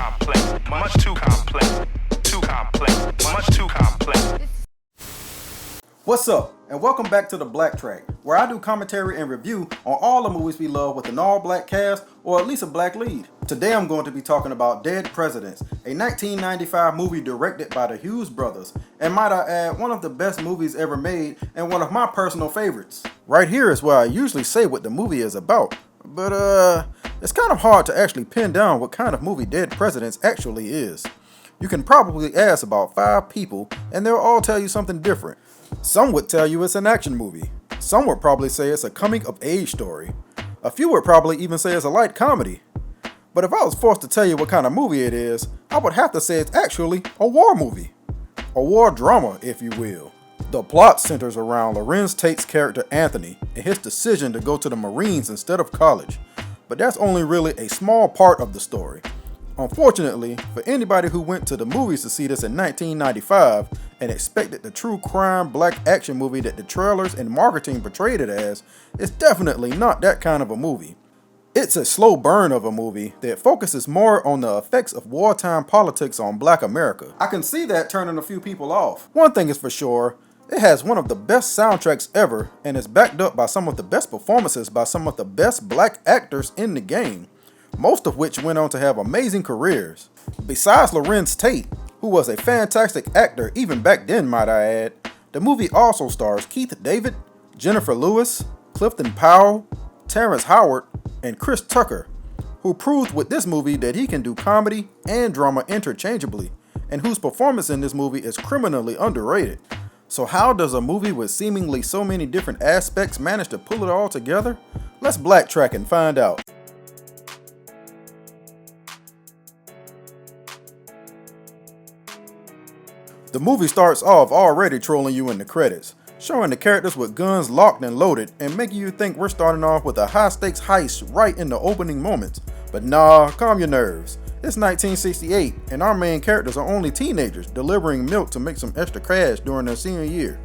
complex, much too complex, too complex, much too complex. What's up, and welcome back to the BlackTrack, where I do commentary and review on all the movies we love with an all-black cast, or at least a black lead. Today I'm going to be talking about Dead Presidents, a 1995 movie directed by the Hughes Brothers, and might I add, one of the best movies ever made, and one of my personal favorites. Right here is where I usually say what the movie is about, but it's kind of hard to actually pin down what kind of movie Dead Presidents actually is. You can probably ask about 5 people, and they'll all tell you something different. Some would tell you it's an action movie. Some would probably say it's a coming-of-age story. A few would probably even say it's a light comedy. But if I was forced to tell you what kind of movie it is, I would have to say it's actually a war movie. A war drama, if you will. The plot centers around Lorenz Tate's character Anthony and his decision to go to the Marines instead of college. But that's only really a small part of the story. Unfortunately, for anybody who went to the movies to see this in 1995 and expected the true crime black action movie that the trailers and marketing portrayed it as, it's definitely not that kind of a movie. It's a slow burn of a movie that focuses more on the effects of wartime politics on black America. I can see that turning a few people off. One thing is for sure, it has one of the best soundtracks ever and is backed up by some of the best performances by some of the best black actors in the game, most of which went on to have amazing careers. Besides Lorenz Tate, who was a fantastic actor even back then might I add, the movie also stars Keith David, Jennifer Lewis, Clifton Powell, Terrence Howard, and Chris Tucker, who proved with this movie that he can do comedy and drama interchangeably, and whose performance in this movie is criminally underrated. So how does a movie with seemingly so many different aspects manage to pull it all together? Let's BlackTrack and find out. The movie starts off already trolling you in the credits, showing the characters with guns locked and loaded and making you think we're starting off with a high-stakes heist right in the opening moments. But nah, calm your nerves. It's 1968 and our main characters are only teenagers delivering milk to make some extra cash during their senior year.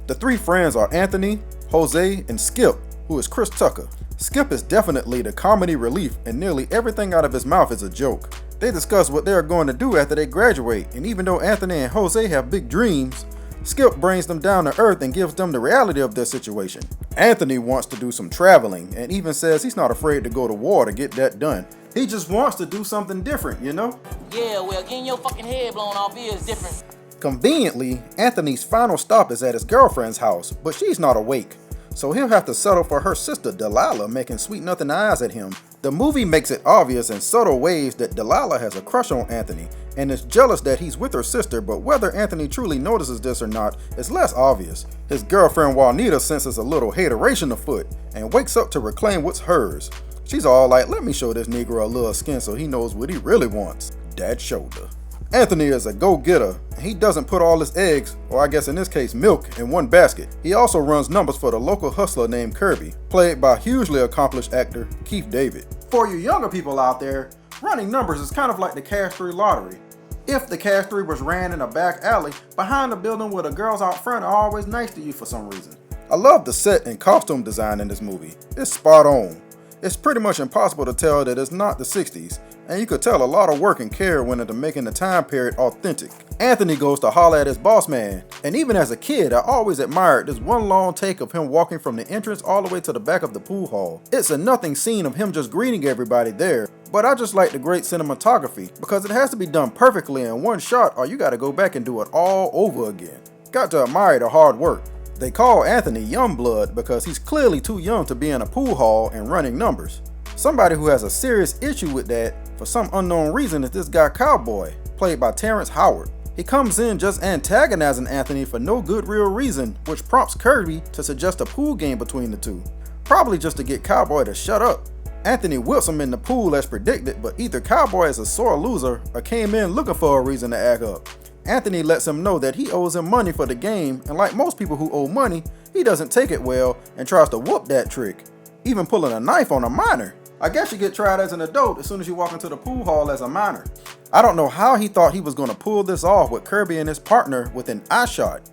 The 3 friends are Anthony, Jose, and Skip, who is Chris Tucker. Skip is definitely the comedy relief and nearly everything out of his mouth is a joke. They discuss what they are going to do after they graduate, and even though Anthony and Jose have big dreams, Skip brings them down to earth and gives them the reality of their situation. Anthony wants to do some traveling and even says he's not afraid to go to war to get that done. He just wants to do something different, you know? Yeah, well, getting your fucking head blown off is different. Conveniently, Anthony's final stop is at his girlfriend's house, but she's not awake. So he'll have to settle for her sister Delilah making sweet nothing eyes at him. The movie makes it obvious in subtle ways that Delilah has a crush on Anthony and is jealous that he's with her sister, but whether Anthony truly notices this or not is less obvious. His girlfriend Juanita senses a little hateration afoot and wakes up to reclaim what's hers. She's all like, let me show this Negro a little skin so he knows what he really wants. Dad's shoulder. Anthony is a go-getter, and he doesn't put all his eggs, or I guess in this case milk, in one basket. He also runs numbers for the local hustler named Kirby, played by hugely accomplished actor Keith David. For you younger people out there, running numbers is kind of like the Cash 3 lottery. If the Cash 3 was ran in a back alley, behind a building where the girls out front are always nice to you for some reason. I love the set and costume design in this movie. It's spot on. It's pretty much impossible to tell that it's not the 60s, and you could tell a lot of work and care went into making the time period authentic. Anthony goes to holler at his boss man, and even as a kid I always admired this one long take of him walking from the entrance all the way to the back of the pool hall. It's a nothing scene of him just greeting everybody there, but I just like the great cinematography because it has to be done perfectly in one shot or you gotta go back and do it all over again. Got to admire the hard work. They call Anthony Youngblood because he's clearly too young to be in a pool hall and running numbers. Somebody who has a serious issue with that for some unknown reason is this guy Cowboy, played by Terrence Howard. He comes in just antagonizing Anthony for no good real reason, which prompts Kirby to suggest a pool game between the two. Probably just to get Cowboy to shut up. Anthony whips him in the pool as predicted, but either Cowboy is a sore loser or came in looking for a reason to act up. Anthony lets him know that he owes him money for the game, and like most people who owe money, he doesn't take it well and tries to whoop that trick, even pulling a knife on a minor. I guess you get tried as an adult as soon as you walk into the pool hall as a minor. I don't know how he thought he was going to pull this off with Kirby and his partner within eye shot.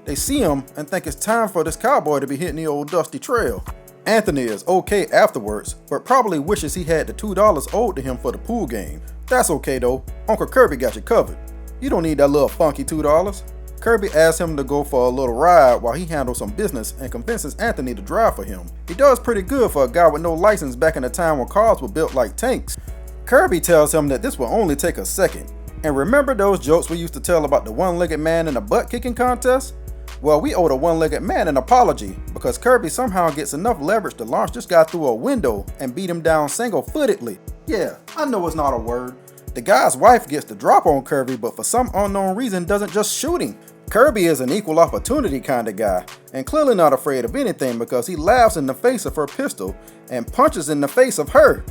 They see him and think it's time for this Cowboy to be hitting the old dusty trail. Anthony is okay afterwards, but probably wishes he had the $2 owed to him for the pool game. That's okay though, Uncle Kirby got you covered. You don't need that little funky $2. Kirby asks him to go for a little ride while he handles some business and convinces Anthony to drive for him. He does pretty good for a guy with no license back in the time when cars were built like tanks. Kirby tells him that this will only take a second. And remember those jokes we used to tell about the one-legged man in a butt-kicking contest? Well, we owe the one-legged man an apology because Kirby somehow gets enough leverage to launch this guy through a window and beat him down single-footedly. Yeah, I know it's not a word. The guy's wife gets the drop on Kirby, but for some unknown reason doesn't just shoot him. Kirby is an equal opportunity kind of guy, and clearly not afraid of anything because he laughs in the face of her pistol and punches in the face of her.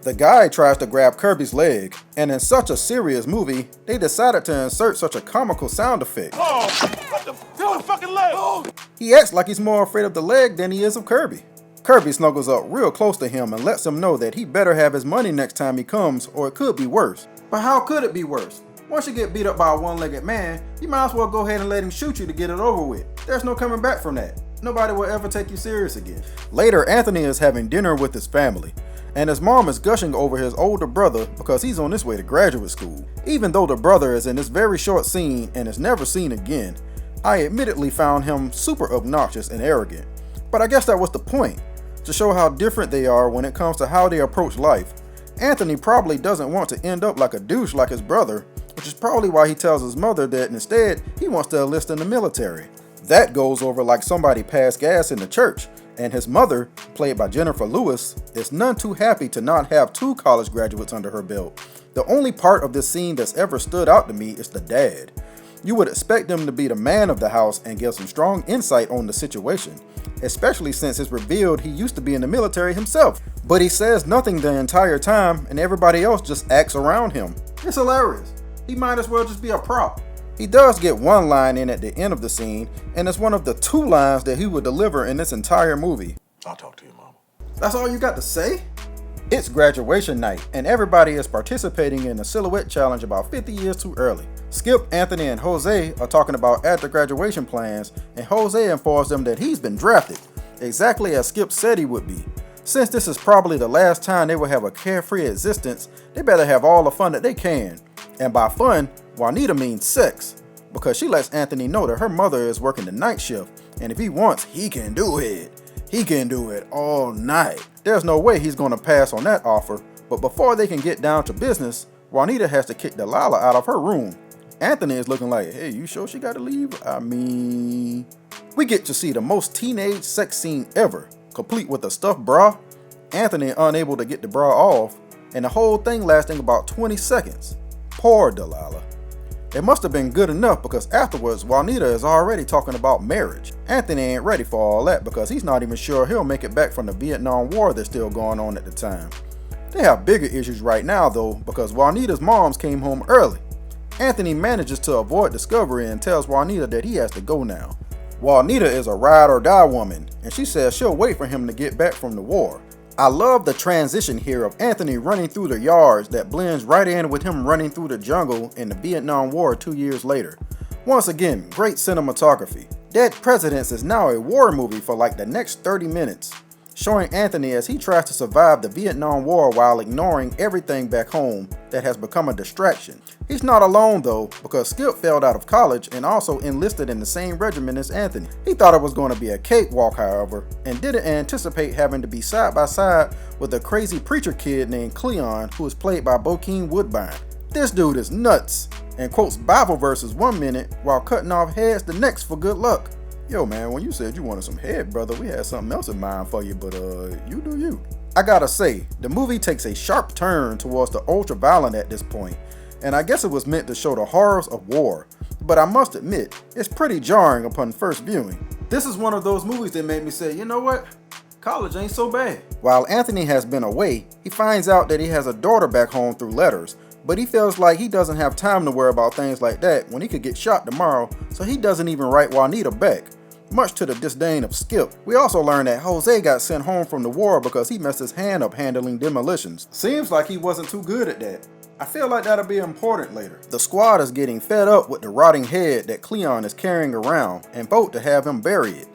The guy tries to grab Kirby's leg, and in such a serious movie, they decided to insert such a comical sound effect. Oh, what the fucking leg? Oh. He acts like he's more afraid of the leg than he is of Kirby. Kirby snuggles up real close to him and lets him know that he better have his money next time he comes or it could be worse. But how could it be worse? Once you get beat up by a one-legged man, you might as well go ahead and let him shoot you to get it over with. There's no coming back from that. Nobody will ever take you serious again. Later, Anthony is having dinner with his family, and his mom is gushing over his older brother because he's on his way to graduate school. Even though the brother is in this very short scene and is never seen again, I admittedly found him super obnoxious and arrogant. But I guess that was the point, to show how different they are when it comes to how they approach life. Anthony probably doesn't want to end up like a douche like his brother, which is probably why he tells his mother that instead he wants to enlist in the military. That goes over like somebody passed gas in the church, and his mother, played by Jennifer Lewis, is none too happy to not have 2 college graduates under her belt. The only part of this scene that's ever stood out to me is the dad. You would expect him to be the man of the house and give some strong insight on the situation, especially since it's revealed he used to be in the military himself. But he says nothing the entire time and everybody else just acts around him. It's hilarious. He might as well just be a prop. He does get one line in at the end of the scene, and it's one of the 2 lines that he would deliver in this entire movie. I'll talk to you, Mama. That's all you got to say? It's graduation night, and everybody is participating in a silhouette challenge about 50 years too early. Skip, Anthony, and Jose are talking about after graduation plans, and Jose informs them that he's been drafted, exactly as Skip said he would be. Since this is probably the last time they will have a carefree existence, they better have all the fun that they can. And by fun, Juanita means sex, because she lets Anthony know that her mother is working the night shift, and if he wants, he can do it. He can do it all night. There's no way he's going to pass on that offer, but before they can get down to business, Juanita has to kick Delilah out of her room. Anthony is looking like, hey, you sure she gotta leave? We get to see the most teenage sex scene ever, complete with a stuffed bra, Anthony unable to get the bra off, and the whole thing lasting about 20 seconds. Poor Delilah. It must have been good enough because afterwards Juanita is already talking about marriage. Anthony ain't ready for all that because he's not even sure he'll make it back from the Vietnam War that's still going on at the time. They have bigger issues right now though because Juanita's moms came home early. Anthony manages to avoid discovery and tells Juanita that he has to go now. Juanita is a ride or die woman and she says she'll wait for him to get back from the war. I love the transition here of Anthony running through the yards that blends right in with him running through the jungle in the Vietnam War 2 years later. Once again, great cinematography. Dead Presidents is now a war movie for like the next 30 minutes, showing Anthony as he tries to survive the Vietnam War while ignoring everything back home that has become a distraction. He's not alone though, because Skip failed out of college and also enlisted in the same regiment as Anthony. He thought it was going to be a cakewalk however, and didn't anticipate having to be side by side with a crazy preacher kid named Cleon who is played by Bokeem Woodbine. This dude is nuts, and quotes Bible verses 1 minute while cutting off heads the next for good luck. Yo man, when you said you wanted some head, brother, we had something else in mind for you, but you do you. I gotta say, the movie takes a sharp turn towards the ultra-violent at this point, and I guess it was meant to show the horrors of war, but I must admit, it's pretty jarring upon first viewing. This is one of those movies that made me say, you know what? College ain't so bad. While Anthony has been away, he finds out that he has a daughter back home through letters, but he feels like he doesn't have time to worry about things like that when he could get shot tomorrow, so he doesn't even write Juanita back, much to the disdain of Skip. We also learn that Jose got sent home from the war because he messed his hand up handling demolitions. Seems like he wasn't too good at that. I feel like that'll be important later. The squad is getting fed up with the rotting head that Cleon is carrying around and vote to have him bury it.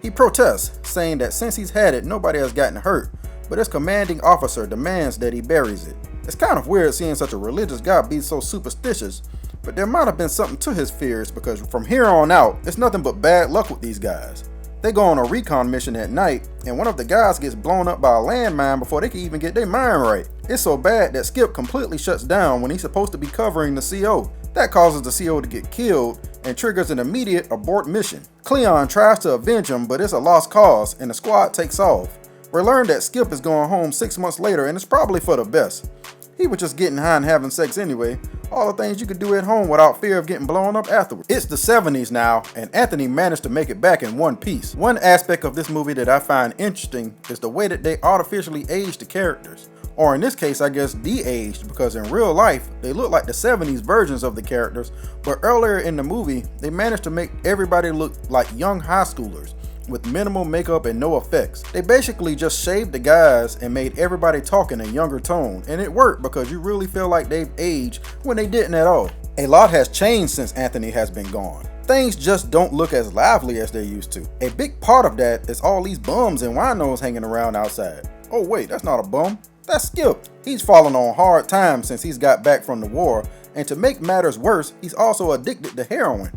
He protests, saying that since he's had it, nobody has gotten hurt, but his commanding officer demands that he buries it. It's kind of weird seeing such a religious guy be so superstitious, but there might have been something to his fears because from here on out, it's nothing but bad luck with these guys. They go on a recon mission at night, and one of the guys gets blown up by a landmine before they can even get their mind right. It's so bad that Skip completely shuts down when he's supposed to be covering the CO. That causes the CO to get killed and triggers an immediate abort mission. Cleon tries to avenge him, but it's a lost cause, and the squad takes off. We learn that Skip is going home 6 months later, and it's probably for the best. He was just getting high and having sex anyway, all the things you could do at home without fear of getting blown up afterwards. It's the 70s now, and Anthony managed to make it back in one piece. One aspect of this movie that I find interesting is the way that they artificially aged the characters. Or in this case, I guess de-aged, because in real life, they look like the 70s versions of the characters, but earlier in the movie, they managed to make everybody look like young high schoolers, with minimal makeup and no effects. They basically just shaved the guys and made everybody talk in a younger tone, and it worked because you really feel like they've aged when they didn't at all. A lot has changed since Anthony has been gone. Things just don't look as lively as they used to. A big part of that is all these bums and winos hanging around outside. Oh wait, that's not a bum. That's Skip. He's fallen on hard times since he's got back from the war, and to make matters worse, he's also addicted to heroin.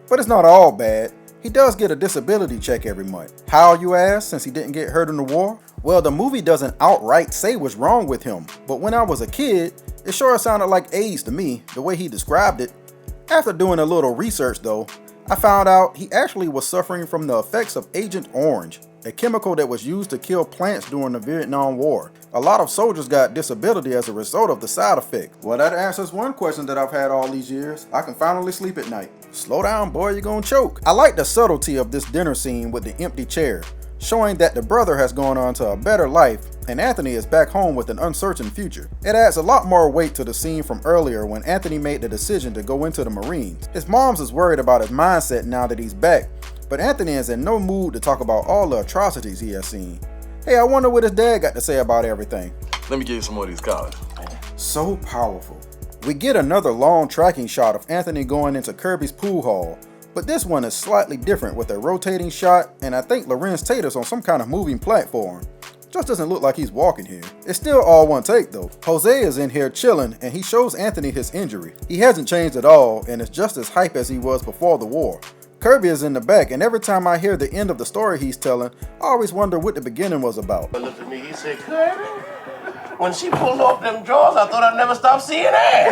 But it's not all bad. He does get a disability check every month. How, you ask, since he didn't get hurt in the war? Well, the movie doesn't outright say what's wrong with him, but when I was a kid, it sure sounded like AIDS to me, the way he described it. After doing a little research though, I found out he actually was suffering from the effects of Agent Orange, a chemical that was used to kill plants during the Vietnam War. A lot of soldiers got disability as a result of the side effect. Well, that answers one question that I've had all these years. I can finally sleep at night. Slow down, boy, you're gonna choke. I like the subtlety of this dinner scene with the empty chair, showing that the brother has gone on to a better life and Anthony is back home with an uncertain future. It adds a lot more weight to the scene from earlier when Anthony made the decision to go into the Marines. His moms is worried about his mindset now that he's back, but Anthony is in no mood to talk about all the atrocities he has seen. Hey, I wonder what his dad got to say about everything. Let me give you some more of these cards. So powerful. We get another long tracking shot of Anthony going into Kirby's pool hall, but this one is slightly different with a rotating shot, and I think Lorenz Tate is on some kind of moving platform. Just doesn't look like he's walking here. It's still all one take though. Jose is in here chilling and he shows Anthony his injury. He hasn't changed at all and is just as hype as he was before the war. Kirby is in the back, and every time I hear the end of the story he's telling, I always wonder what the beginning was about. He looked at me, he said, Kirby, when she pulled off them drawers, I thought I'd never stop seeing ass.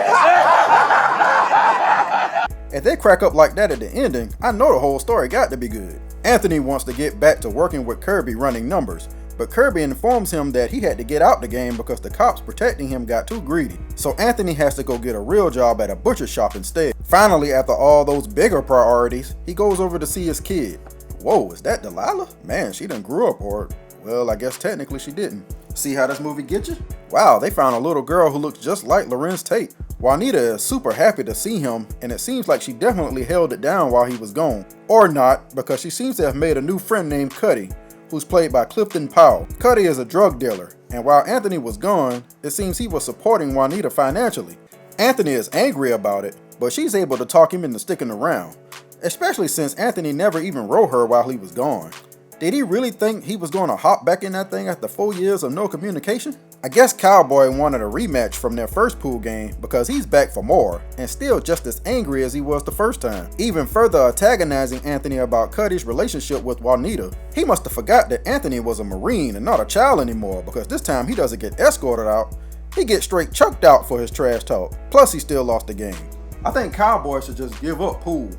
If they crack up like that at the ending, I know the whole story got to be good. Anthony wants to get back to working with Kirby running numbers, but Kirby informs him that he had to get out the game because the cops protecting him got too greedy. So Anthony has to go get a real job at a butcher shop instead. Finally, after all those bigger priorities, he goes over to see his kid. Whoa, is that Delilah? Man, she done grew up, or, well, I guess technically she didn't. See how this movie gets you? Wow, they found a little girl who looks just like Lorenz Tate. Juanita is super happy to see him, and it seems like she definitely held it down while he was gone. Or not, because she seems to have made a new friend named Cuddy, who's played by Clifton Powell. Cuddy is a drug dealer, and while Anthony was gone, it seems he was supporting Juanita financially. Anthony is angry about it, but she's able to talk him into sticking around, especially since Anthony never even wrote her while he was gone. Did he really think he was going to hop back in that thing after 4 years of no communication? I guess Cowboy wanted a rematch from their first pool game because he's back for more and still just as angry as he was the first time, even further antagonizing Anthony about Cuddy's relationship with Juanita. He must have forgot that Anthony was a Marine and not a child anymore, because this time he doesn't get escorted out, he gets straight choked out for his trash talk, plus he still lost the game. I think Cowboy should just give up pool.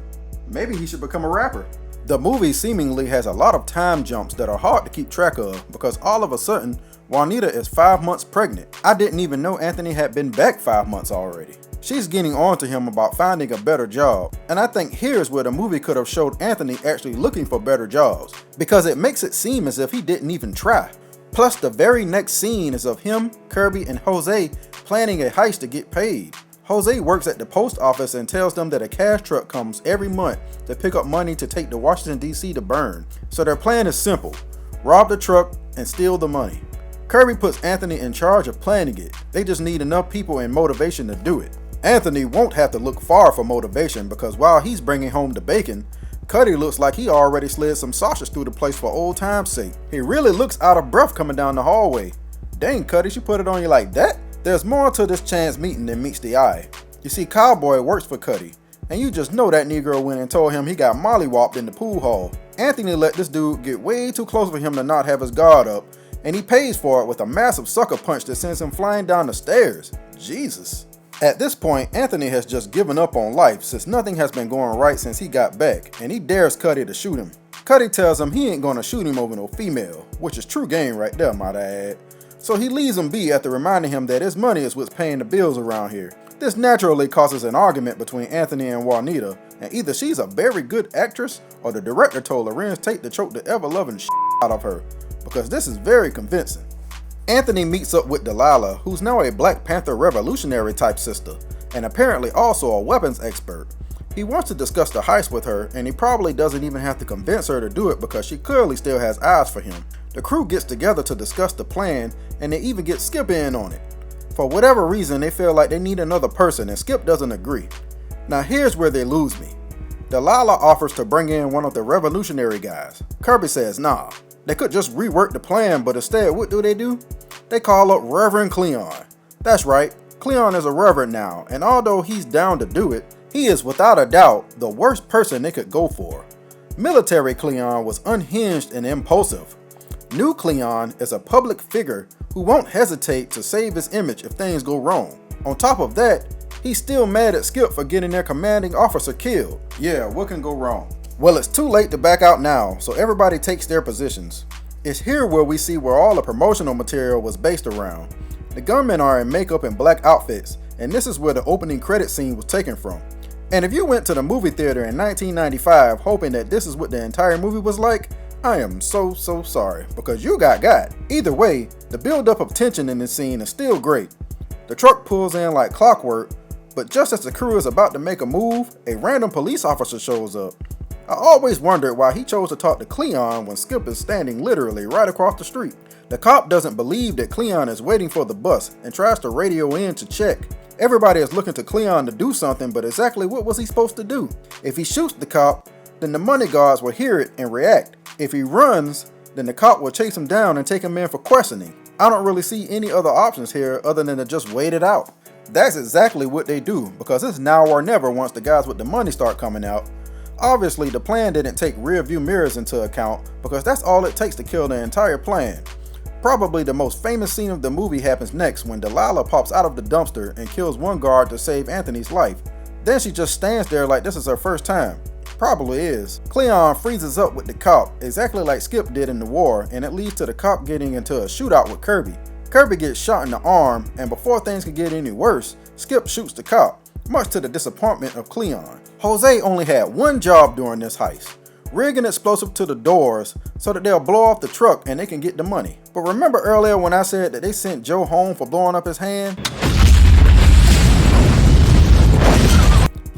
Maybe he should become a rapper. The movie seemingly has a lot of time jumps that are hard to keep track of because all of a sudden, Juanita is 5 months pregnant. I didn't even know Anthony had been back 5 months already. She's getting on to him about finding a better job, and I think here's where the movie could have showed Anthony actually looking for better jobs, because it makes it seem as if he didn't even try. Plus, the very next scene is of him, Kirby, and Jose planning a heist to get paid. Jose works at the post office and tells them that a cash truck comes every month to pick up money to take to Washington, D.C. to burn. So their plan is simple: rob the truck and steal the money. Kirby puts Anthony in charge of planning it. They just need enough people and motivation to do it. Anthony won't have to look far for motivation because while he's bringing home the bacon, Cuddy looks like he already slid some sausage through the place for old time's sake. He really looks out of breath coming down the hallway. Dang, Cuddy, she put it on you like that? There's more to this chance meeting than meets the eye. You see, Cowboy works for Cuddy, and you just know that Negro went and told him he got mollywopped in the pool hall. Anthony let this dude get way too close for him to not have his guard up, and he pays for it with a massive sucker punch that sends him flying down the stairs. Jesus. At this point, Anthony has just given up on life since nothing has been going right since he got back, and he dares Cuddy to shoot him. Cuddy tells him he ain't gonna shoot him over no female, which is true game right there, might I add. So he leaves him be after reminding him that his money is what's paying the bills around here. This naturally causes an argument between Anthony and Juanita, and either she's a very good actress or the director told Lorenz Tate to choke the ever-loving out of her, because this is very convincing. Anthony meets up with Delilah, who's now a Black Panther revolutionary type sister, and apparently also a weapons expert. He wants to discuss the heist with her, and he probably doesn't even have to convince her to do it because she clearly still has eyes for him. The crew gets together to discuss the plan, and they even get Skip in on it. For whatever reason, they feel like they need another person, and Skip doesn't agree. Now here's where they lose me. Delilah offers to bring in one of the revolutionary guys. Kirby says nah. They could just rework the plan, but instead what do? They call up Reverend Cleon. That's right, Cleon is a reverend now, and although he's down to do it, he is without a doubt the worst person they could go for. Military Cleon was unhinged and impulsive. New Cleon is a public figure who won't hesitate to save his image if things go wrong. On top of that, he's still mad at Skip for getting their commanding officer killed. Yeah, what can go wrong? Well, it's too late to back out now, so everybody takes their positions. It's here where we see where all the promotional material was based around. The gunmen are in makeup and black outfits, and this is where the opening credit scene was taken from. And if you went to the movie theater in 1995 hoping that this is what the entire movie was like, I am so sorry, because you got. Either way, the build-up of tension in this scene is still great. The truck pulls in like clockwork, but just as the crew is about to make a move, a random police officer shows up. I always wondered why he chose to talk to Cleon when Skip is standing literally right across the street. The cop doesn't believe that Cleon is waiting for the bus and tries to radio in to check. Everybody is looking to Cleon to do something, but exactly what was he supposed to do? If he shoots the cop, then the money guards will hear it and react. If he runs, then the cop will chase him down and take him in for questioning. I don't really see any other options here other than to just wait it out. That's exactly what they do, because it's now or never once the guys with the money start coming out. Obviously, the plan didn't take rear view mirrors into account, because that's all it takes to kill the entire plan. Probably the most famous scene of the movie happens next when Delilah pops out of the dumpster and kills one guard to save Anthony's life. Then she just stands there like this is her first time. Probably is. Cleon freezes up with the cop, exactly like Skip did in the war, and it leads to the cop getting into a shootout with Kirby. Kirby gets shot in the arm, and before things can get any worse, Skip shoots the cop, much to the disappointment of Cleon. Jose only had one job during this heist: rig an explosive to the doors so that they'll blow off the truck and they can get the money. But remember earlier when I said that they sent Joe home for blowing up his hand?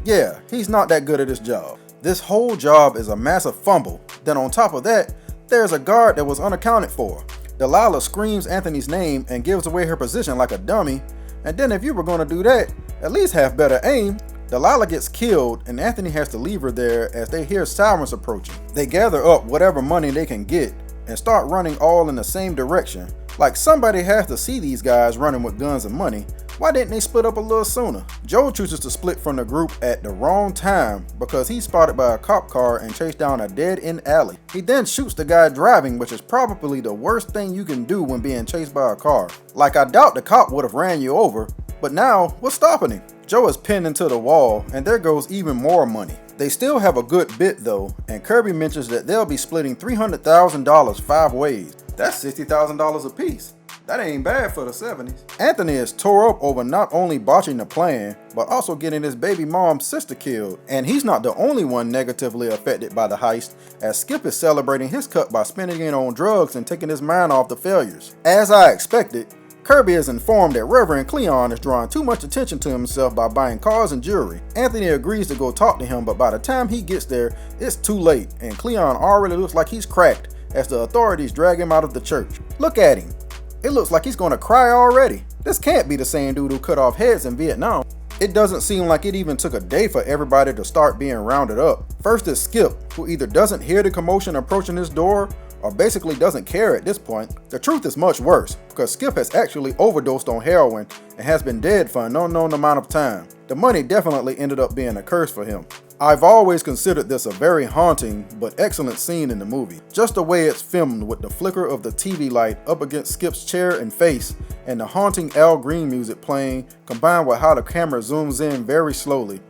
Yeah, he's not that good at his job. This whole job is a massive fumble. Then on top of that, there's a guard that was unaccounted for. Delilah screams Anthony's name and gives away her position like a dummy. And then if you were gonna do that, at least have better aim. Delilah gets killed and Anthony has to leave her there as they hear sirens approaching. They gather up whatever money they can get and start running all in the same direction. Like somebody has to see these guys running with guns and money. Why didn't they split up a little sooner? Joe chooses to split from the group at the wrong time because he's spotted by a cop car and chased down a dead-end alley. He then shoots the guy driving, which is probably the worst thing you can do when being chased by a car. Like, I doubt the cop would have ran you over, but now, what's stopping him? Joe is pinned into the wall, and there goes even more money. They still have a good bit though, and Kirby mentions that they'll be splitting $300,000 5 ways. That's $60,000 apiece. That ain't bad for the 70s. Anthony is tore up over not only botching the plan, but also getting his baby mom's sister killed. And he's not the only one negatively affected by the heist, as Skip is celebrating his cut by spending it on drugs and taking his mind off the failures. As I expected, Kirby is informed that Reverend Cleon is drawing too much attention to himself by buying cars and jewelry. Anthony agrees to go talk to him, but by the time he gets there, it's too late, and Cleon already looks like he's cracked as the authorities drag him out of the church. Look at him. It looks like he's gonna cry already. This can't be the same dude who cut off heads in Vietnam. It doesn't seem like it even took a day for everybody to start being rounded up. First is Skip, who either doesn't hear the commotion approaching his door or basically doesn't care at this point. The truth is much worse, because Skip has actually overdosed on heroin and has been dead for an unknown amount of time. The money definitely ended up being a curse for him. I've always considered this a very haunting but excellent scene in the movie. Just the way it's filmed with the flicker of the TV light up against Skip's chair and face, and the haunting Al Green music playing, combined with how the camera zooms in very slowly.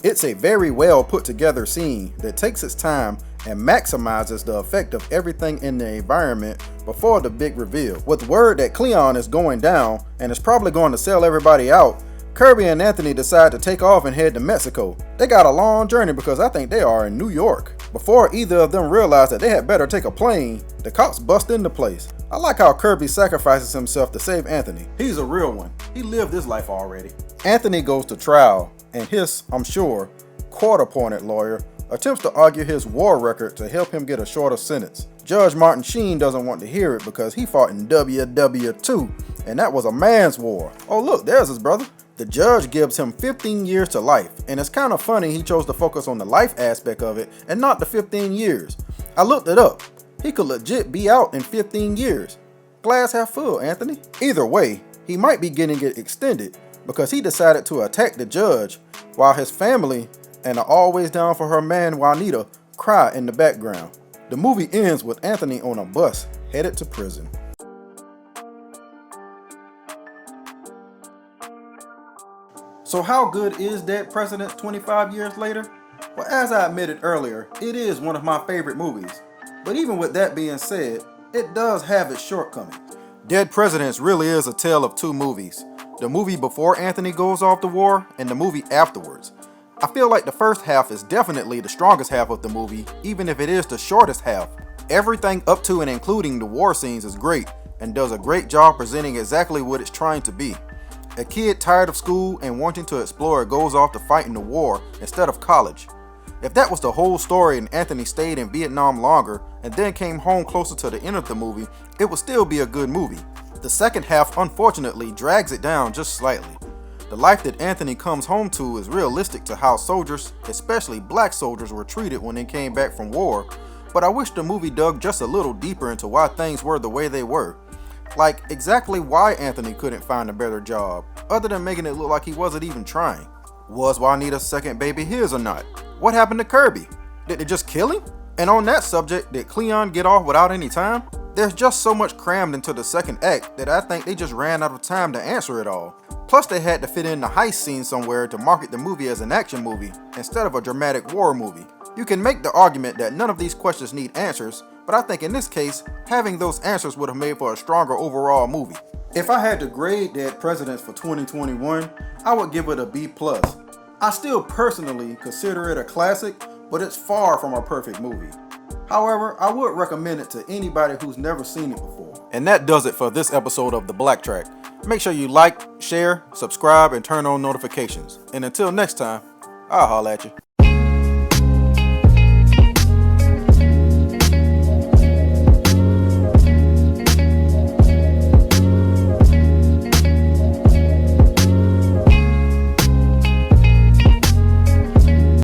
It's a very well put together scene that takes its time and maximizes the effect of everything in the environment before the big reveal. With word that Cleon is going down and is probably going to sell everybody out, Kirby and Anthony decide to take off and head to Mexico. They got a long journey because I think they are in New York. Before either of them realize that they had better take a plane, the cops bust into place. I like how Kirby sacrifices himself to save Anthony. He's a real one. He lived his life already. Anthony goes to trial, and his, I'm sure, court-appointed lawyer attempts to argue his war record to help him get a shorter sentence. Judge Martin Sheen doesn't want to hear it because he fought in WW2, and that was a man's war. Oh look, there's his brother. The judge gives him 15 years to life, and it's kind of funny he chose to focus on the life aspect of it and not the 15 years. I looked it up. He could legit be out in 15 years. Glass half full, Anthony. Either way, he might be getting it extended because he decided to attack the judge while his family and are always down for her man Juanita cry in the background. The movie ends with Anthony on a bus headed to prison. So how good is Dead Presidents 25 years later? Well, as I admitted earlier, it is one of my favorite movies. But even with that being said, it does have its shortcomings. Dead Presidents really is a tale of two movies. The movie before Anthony goes off to war and the movie afterwards. I feel like the first half is definitely the strongest half of the movie, even if it is the shortest half. Everything up to and including the war scenes is great and does a great job presenting exactly what it's trying to be. A kid tired of school and wanting to explore goes off to fight in the war instead of college. If that was the whole story and Anthony stayed in Vietnam longer and then came home closer to the end of the movie, it would still be a good movie. The second half unfortunately drags it down just slightly. The life that Anthony comes home to is realistic to how soldiers, especially black soldiers, were treated when they came back from war, but I wish the movie dug just a little deeper into why things were the way they were. Like exactly why Anthony couldn't find a better job, other than making it look like he wasn't even trying. Was Juanita's second baby his or not? What happened to Kirby? Did they just kill him? And on that subject, did Cleon get off without any time? There's just so much crammed into the second act that I think they just ran out of time to answer it all. Plus they had to fit in the heist scene somewhere to market the movie as an action movie instead of a dramatic war movie. You can make the argument that none of these questions need answers, but I think in this case, having those answers would have made for a stronger overall movie. If I had to grade Dead Presidents for 2021, I would give it a B+. I still personally consider it a classic, but it's far from a perfect movie. However, I would recommend it to anybody who's never seen it before. And that does it for this episode of the BlackTrack. Make sure you like, share, subscribe, and turn on notifications. And until next time, I'll holla at you.